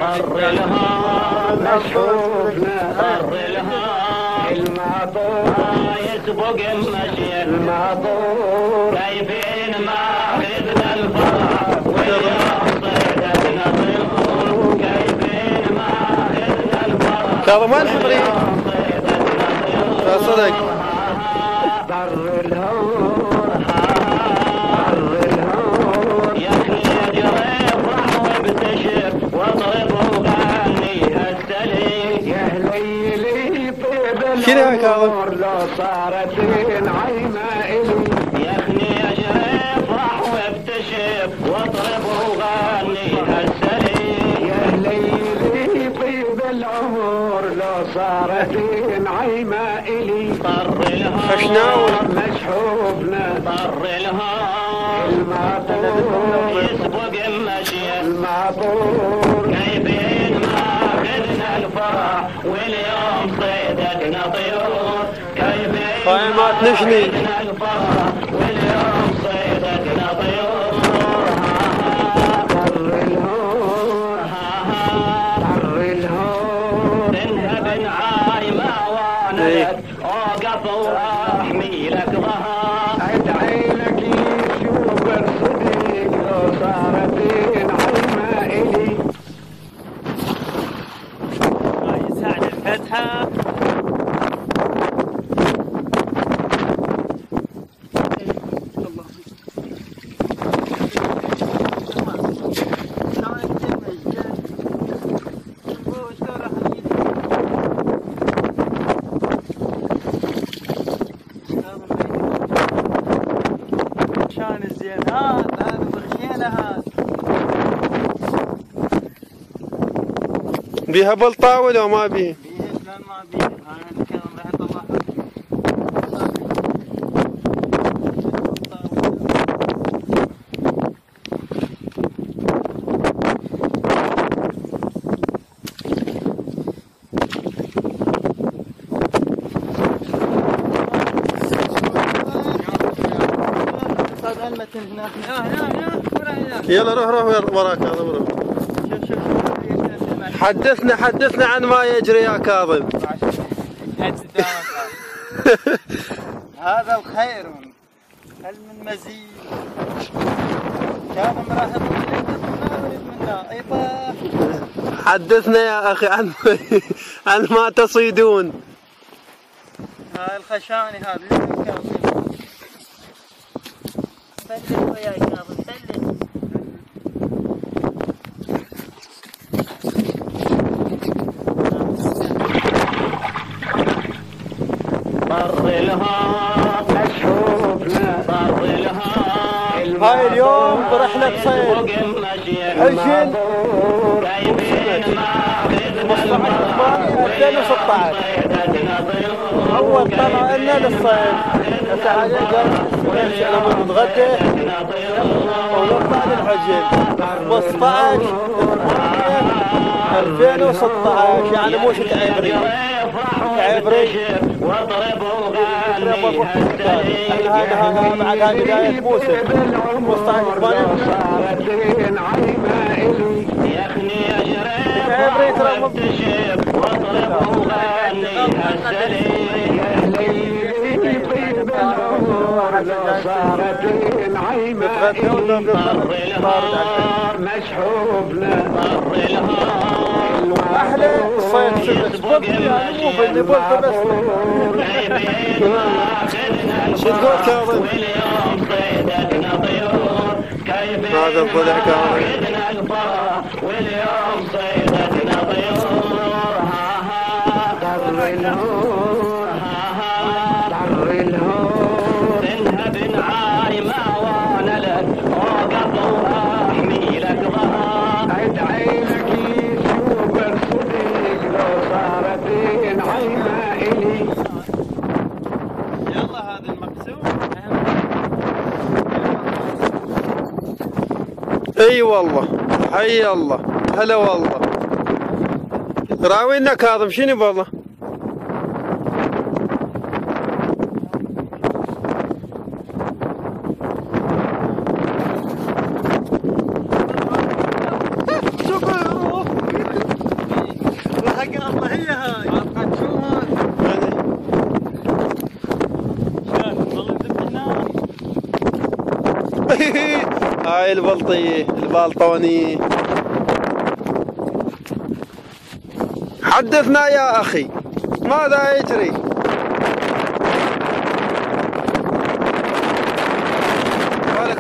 طر الهام مشحوفنا طر الهام المعطور يسبق المشي المعطور كيفين ما خذنا الفرح واليوم صيدتنا طيور كيفين ما خذنا الفرح كاظم وين حمري؟ صدق طر الهور طر الهور يا اخي اجري افرح وابتشر واضرب وغني السليم يا ليلي طيب شنو يا كاظم؟ لو صارت عيمة الي يا اخي اجري افرح وابتشر واضرب وغني السليم يا ليلي طيب العمر لو صارت عيمة الي طر خشناوي مشحوفنا طر الهام المعطور يسبق المشي المعطور كيفين ما خذنا الفرح واليوم صيدتنا طيور كيفين قائمات نشني خذنا الفرح واليوم صيدتنا طيور طر الهور طر الهور انهب عايمة وانلك اوقف واحمي لك ظهر ادعي لك يشوف الصديق لو صارت عيمة الي يساعد الفتحة شان الزين هذا بخيانة هذا بيها بلطاوي لو ما بيه؟ بيه شلون ما بيه انا كان راح اطلعها يلا روح وراك كاظم روح. حدثنا عن ما يجري يا كاظم. هذا الخير هل من مزيد كاظم راح حدثنا يا اخي عن ما تصيدون. هاي الخشاني هذا بلش وياي كاظم بلش طر الهام مشحوفنا طر الهام هاي اليوم برحلة صيد حجين 2016 أول طلع لنا للصيد تعالى لما نتغدى ونطلع للحجين 15 2016 يعني مو شت عبري واضرب وغني هذا بعد هاي بداية موسم 15 صارت عيمة الي يا اخني اجري وابتشر واضرب وغني السليم يا ليلي طيب العمر لو صارت عيمة الي طر الهام مشحوفنا طر الهام أحلى صيد سبت يعني مو باللي بولته بس شو تقول كاظم؟ هذا الضلع كاظم واليوم صيدتنا طيور طر الهور طر الهور انهب عايمة وانا لك اوقف واحمي لك ظهر ادعي لك يشوف الصديق لو صارت عيمة الي يلا هذا المقسوم اي والله حي الله هلا والله راوينا كاظم شنو والله شوف هاي البلطي البالطوني. حدثنا يا أخي ماذا يجري؟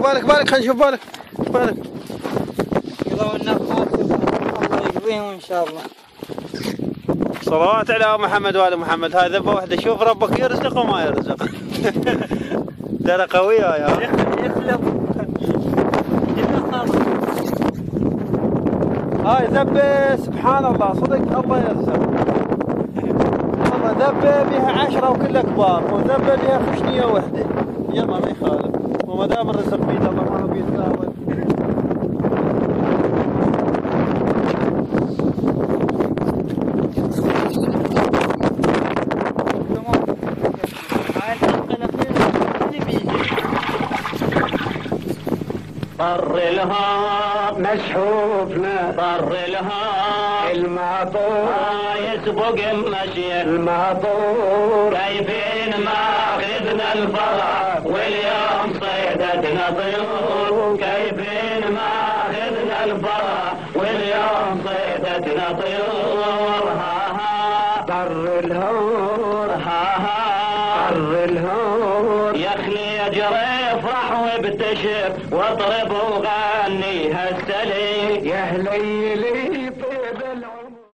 بالك خلينا نشوف بالك. يقضوا النفوس الله يقضيهم ان شاء الله. صلوات على محمد وآل محمد. هاي ذبة واحدة، شوف ربك يرزق وما يرزق. ترى قوية يا يخلق هاي ذبة سبحان الله صدق الله يرزق. والله ذبة بها 10 وكلها كبار، وذبة بها خشنية وحدة. يلا ما يخالف، وما دام الرزق بيد الله ما هو بيتقابل. طر الهاب مسحوفنا، طر الهاب المعطور يسبق المشي المعطور، كيفين ما اخذنا الفرح واليوم صيدتنا طيور، كيفين ما اخذنا الفرح واليوم صيدتنا طيور. ها ها طر الهور، ها ها طر الهور، يخلي يجري افرح وابتشر واضرب وغير